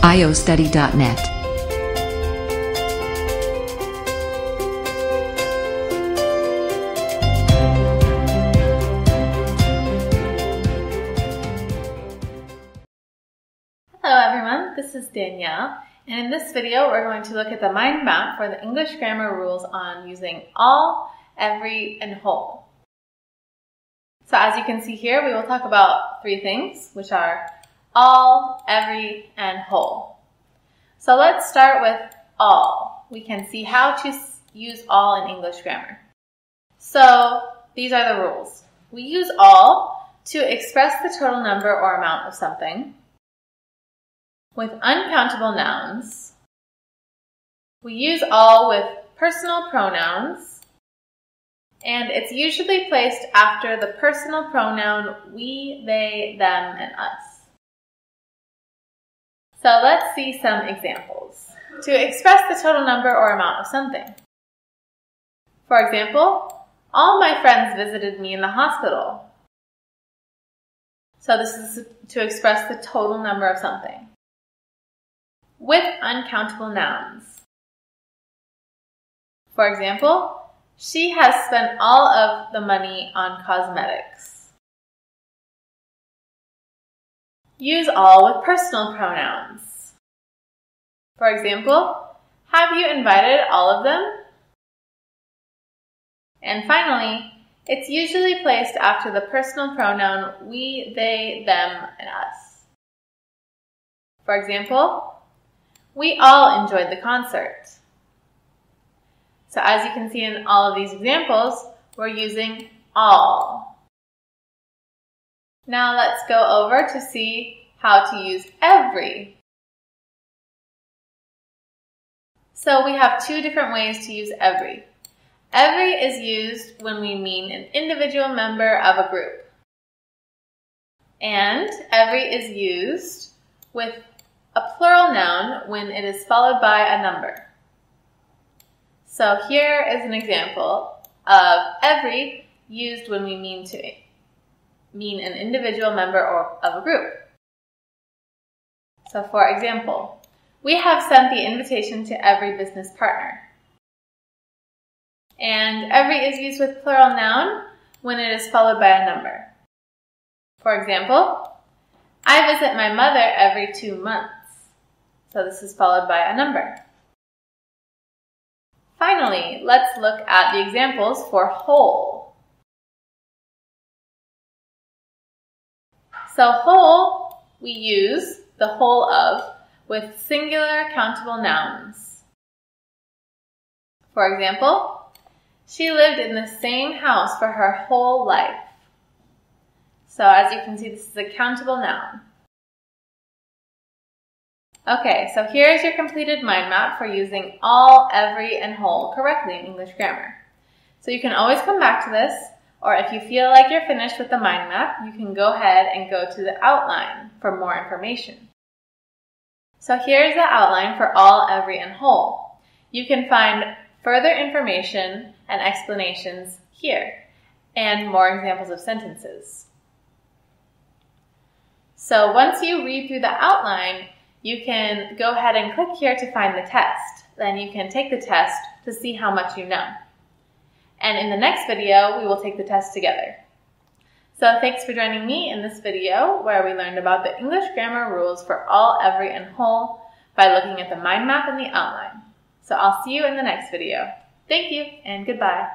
iostudy.net. Hello everyone, this is Danielle, and in this video we're going to look at the mind map for the English grammar rules on using all, every, and whole. So as you can see here, we will talk about three things, which are all, every, and whole. So let's start with all. We can see how to use all in English grammar. So these are the rules. We use all to express the total number or amount of something with uncountable nouns. We use all with personal pronouns, and it's usually placed after the personal pronoun we, they, them, and us. So let's see some examples. To express the total number or amount of something. For example, all my friends visited me in the hospital. So this is to express the total number of something. With uncountable nouns. For example, she has spent all of the money on cosmetics. Use all with personal pronouns. For example, have you invited all of them? And finally, it's usually placed after the personal pronoun we, they, them, and us. For example, we all enjoyed the concert. So as you can see in all of these examples, we're using all. Now let's go over to see how to use every. So we have two different ways to use every. Every is used when we mean an individual member of a group. And every is used with a plural noun when it is followed by a number. So here is an example of every used when we mean an individual member of a group. So for example, we have sent the invitation to every business partner. And every is used with plural noun when it is followed by a number. For example, I visit my mother every 2 months. So this is followed by a number. Finally, let's look at the examples for whole. So whole, we use the whole of with singular countable nouns. For example, she lived in the same house for her whole life. So as you can see, this is a countable noun. Okay, so here's your completed mind map for using all, every, and whole correctly in English grammar. So you can always come back to this, or if you feel like you're finished with the mind map, you can go ahead and go to the outline for more information. So here's the outline for all, every, and whole. You can find further information and explanations here, and more examples of sentences. So once you read through the outline, you can go ahead and click here to find the test. Then you can take the test to see how much you know. And in the next video, we will take the test together. So thanks for joining me in this video where we learned about the English grammar rules for all, every, and whole by looking at the mind map and the outline. So I'll see you in the next video. Thank you and goodbye.